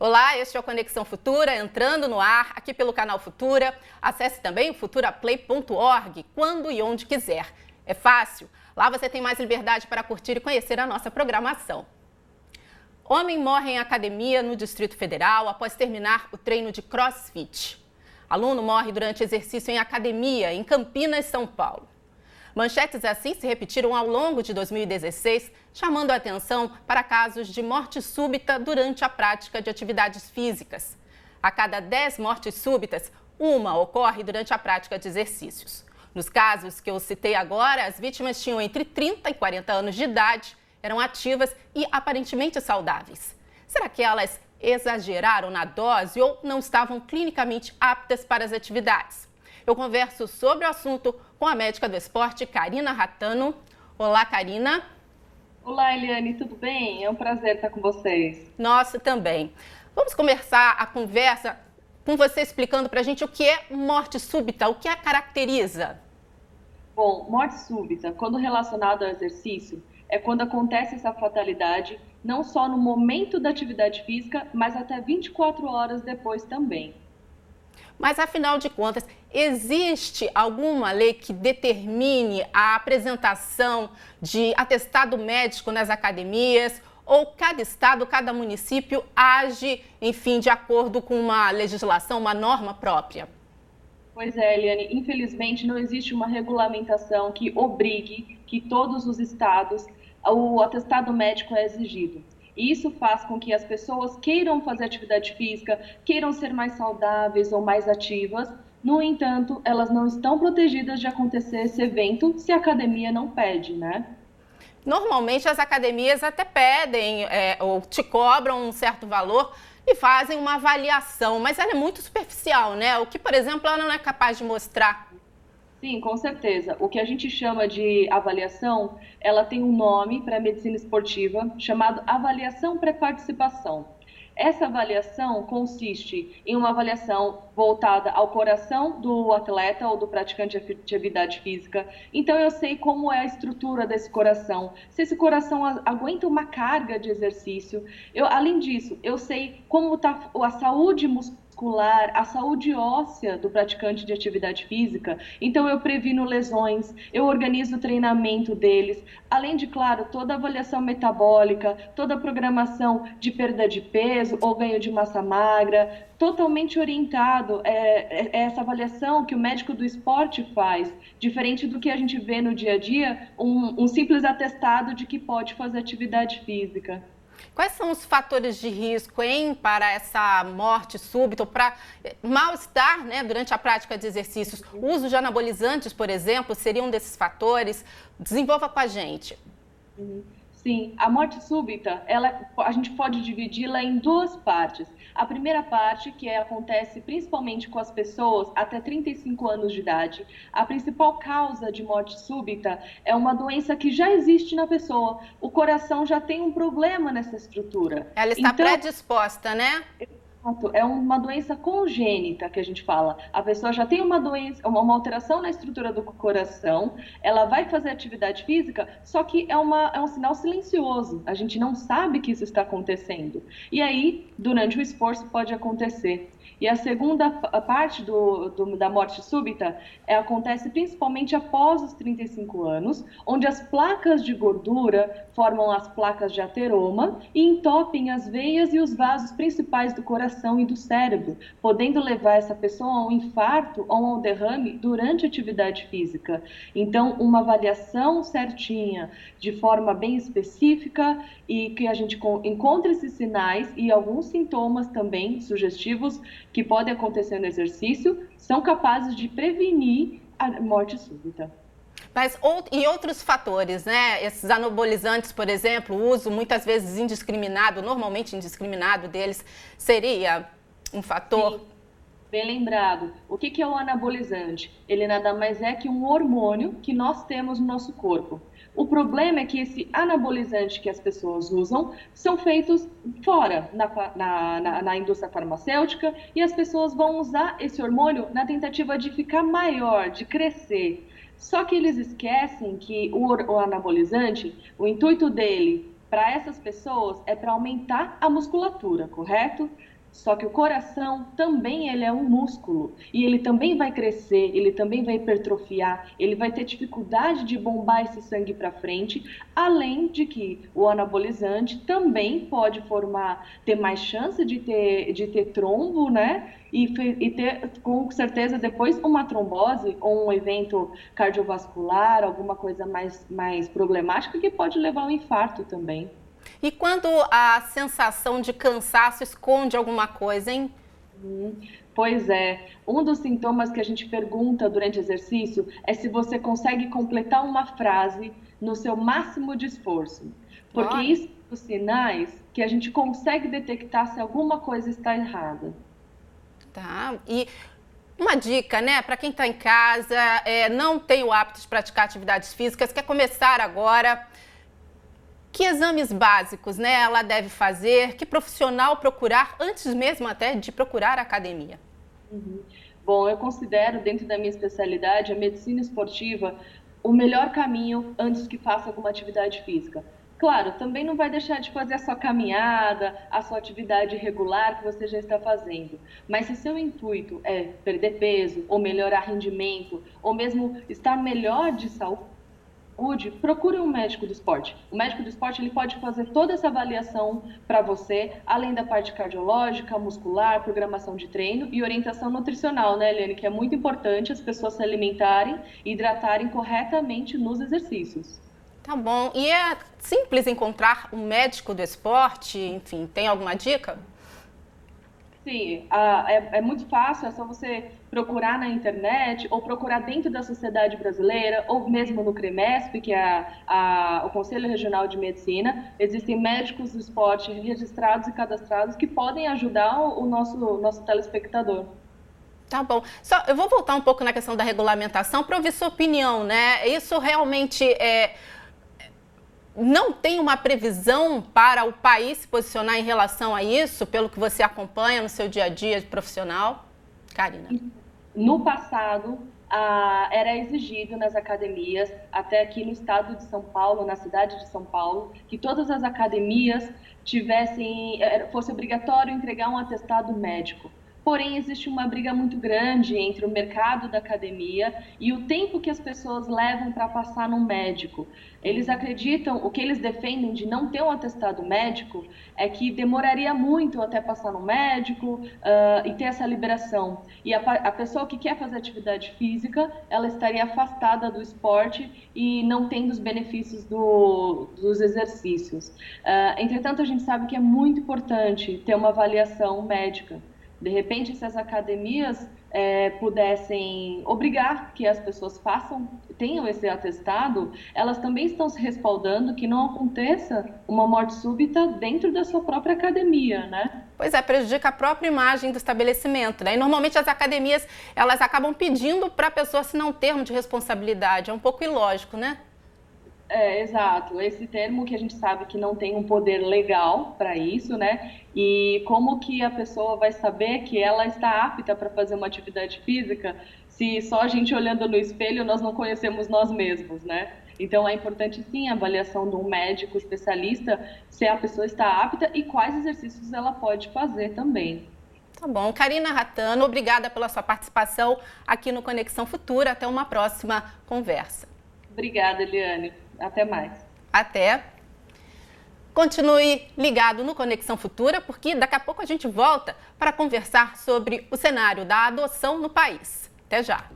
Olá, este é o Conexão Futura, entrando no ar aqui pelo canal Futura. Acesse também futuraplay.org quando e onde quiser. É fácil, lá você tem mais liberdade para curtir e conhecer a nossa programação. Homem morre em academia no Distrito Federal após terminar o treino de CrossFit. Aluno morre durante exercício em academia em Campinas, São Paulo. Manchetes assim se repetiram ao longo de 2016, chamando a atenção para casos de morte súbita durante a prática de atividades físicas. A cada 10 mortes súbitas, uma ocorre durante a prática de exercícios. Nos casos que eu citei agora, as vítimas tinham entre 30 e 40 anos de idade, eram ativas e aparentemente saudáveis. Será que elas exageraram na dose ou não estavam clinicamente aptas para as atividades? Eu converso sobre o assunto com a médica do esporte, Karina Rattano. Olá, Karina. Olá, Eliane, tudo bem? É um prazer estar com vocês. Nossa, também. Vamos começar a conversa com você explicando para a gente o que é morte súbita, o que a caracteriza. Bom, morte súbita, quando relacionado ao exercício, é quando acontece essa fatalidade, não só no momento da atividade física, mas até 24 horas depois também. Mas, afinal de contas, existe alguma lei que determine a apresentação de atestado médico nas academias? Ou cada estado, cada município age, enfim, de acordo com uma legislação, uma norma própria? Pois é, Eliane, infelizmente não existe uma regulamentação que obrigue que todos os estados o atestado médico é exigido. E isso faz com que as pessoas queiram fazer atividade física, queiram ser mais saudáveis ou mais ativas. No entanto, elas não estão protegidas de acontecer esse evento se a academia não pede, né? Normalmente as academias até pedem ou te cobram um certo valor e fazem uma avaliação, mas ela é muito superficial, né? O que, por exemplo, ela não é capaz de mostrar. Sim, com certeza. O que a gente chama de avaliação, ela tem um nome para a medicina esportiva chamado avaliação pré-participação. Essa avaliação consiste em uma avaliação voltada ao coração do atleta ou do praticante de atividade física. Então, eu sei como é a estrutura desse coração, se esse coração aguenta uma carga de exercício. Além disso, eu sei como está a saúde muscular, a saúde óssea do praticante de atividade física. Então, eu previno lesões, eu organizo o treinamento deles, além de, claro, toda a avaliação metabólica, toda a programação de perda de peso ou ganho de massa magra, totalmente orientado. É essa avaliação que o médico do esporte faz, diferente do que a gente vê no dia a dia, um simples atestado de que pode fazer atividade física. Quais são os fatores de risco, para essa morte súbita ou para mal-estar, né, durante a prática de exercícios? O uso de anabolizantes, por exemplo, seria um desses fatores? Desenvolva com a gente. Sim, a morte súbita, a gente pode dividi-la em duas partes. A primeira parte, que acontece principalmente com as pessoas até 35 anos de idade. A principal causa de morte súbita é uma doença que já existe na pessoa. O coração já tem um problema nessa estrutura. Ela está predisposta, né? É uma doença congênita que a gente fala. A pessoa já tem uma doença, uma alteração na estrutura do coração, ela vai fazer atividade física, só que é um sinal silencioso. A gente não sabe que isso está acontecendo. E aí, durante o esforço, pode acontecer. E a segunda parte da morte súbita acontece principalmente após os 35 anos, onde as placas de gordura formam as placas de ateroma e entopem as veias e os vasos principais do coração e do cérebro, podendo levar essa pessoa a um infarto ou a um derrame durante a atividade física. Então, uma avaliação certinha, de forma bem específica, e que a gente encontre esses sinais e alguns sintomas também sugestivos que podem acontecer no exercício, são capazes de prevenir a morte súbita. Mas e outros fatores, né? Esses anabolizantes, por exemplo, o uso muitas vezes indiscriminado, normalmente indiscriminado deles, seria um fator? Sim, bem lembrado. O que é o anabolizante? Ele nada mais é que um hormônio que nós temos no nosso corpo. O problema é que esse anabolizante que as pessoas usam são feitos fora, na indústria farmacêutica, e as pessoas vão usar esse hormônio na tentativa de ficar maior, de crescer. Só que eles esquecem que o anabolizante, o intuito dele para essas pessoas é para aumentar a musculatura, correto? Só que o coração também ele é um músculo e ele também vai crescer, ele também vai hipertrofiar, ele vai ter dificuldade de bombar esse sangue para frente, além de que o anabolizante também pode ter mais chance de ter trombo, né? E ter com certeza depois uma trombose ou um evento cardiovascular, alguma coisa mais problemática que pode levar a um infarto também. E quando a sensação de cansaço esconde alguma coisa, hein? Pois é, um dos sintomas que a gente pergunta durante o exercício é se você consegue completar uma frase no seu máximo de esforço. Porque isso são os sinais que a gente consegue detectar se alguma coisa está errada. Tá, e uma dica, né, para quem está em casa, não tem o hábito de praticar atividades físicas, quer começar agora. Que exames básicos, né, ela deve fazer? Que profissional procurar antes mesmo até de procurar a academia? Bom, eu considero, dentro da minha especialidade, a medicina esportiva o melhor caminho antes que faça alguma atividade física. Claro, também não vai deixar de fazer a sua caminhada, a sua atividade regular que você já está fazendo. Mas se seu intuito é perder peso, ou melhorar rendimento, ou mesmo estar melhor de saúde, procure um médico do esporte. O médico do esporte ele pode fazer toda essa avaliação para você, além da parte cardiológica, muscular, programação de treino e orientação nutricional, né, Eliane? Que é muito importante as pessoas se alimentarem e hidratarem corretamente nos exercícios. Tá bom. E é simples encontrar um médico do esporte? Enfim, tem alguma dica? Sim, é muito fácil, é só você procurar na internet ou procurar dentro da Sociedade Brasileira ou mesmo no CREMESP, que é o Conselho Regional de Medicina. Existem médicos do esporte registrados e cadastrados que podem ajudar o nosso telespectador. Tá bom. Eu vou voltar um pouco na questão da regulamentação para ouvir sua opinião, né? Isso realmente não tem uma previsão para o país se posicionar em relação a isso, pelo que você acompanha no seu dia a dia de profissional? Karina. No passado, era exigido nas academias, até aqui no estado de São Paulo, na cidade de São Paulo, que todas as academias fosse obrigatório entregar um atestado médico. Porém, existe uma briga muito grande entre o mercado da academia e o tempo que as pessoas levam para passar num médico. Eles acreditam, o que eles defendem de não ter um atestado médico é que demoraria muito até passar no médico e ter essa liberação. E a pessoa que quer fazer atividade física, ela estaria afastada do esporte e não tendo os benefícios dos exercícios. Entretanto, a gente sabe que é muito importante ter uma avaliação médica. De repente, se as academias pudessem obrigar que as pessoas tenham esse atestado, elas também estão se respaldando que não aconteça uma morte súbita dentro da sua própria academia, né? Pois é, prejudica a própria imagem do estabelecimento, né? E normalmente as academias, elas acabam pedindo para a pessoa assinar um termo de responsabilidade. É um pouco ilógico, né? Exato. Esse termo que a gente sabe que não tem um poder legal para isso, né? E como que a pessoa vai saber que ela está apta para fazer uma atividade física se só a gente olhando no espelho nós não conhecemos nós mesmos, né? Então é importante sim a avaliação de um médico especialista se a pessoa está apta e quais exercícios ela pode fazer também. Tá bom. Karina Rattano, obrigada pela sua participação aqui no Conexão Futura. Até uma próxima conversa. Obrigada, Eliane. Até mais. Até. Continue ligado no Conexão Futura, porque daqui a pouco a gente volta para conversar sobre o cenário da adoção no país. Até já.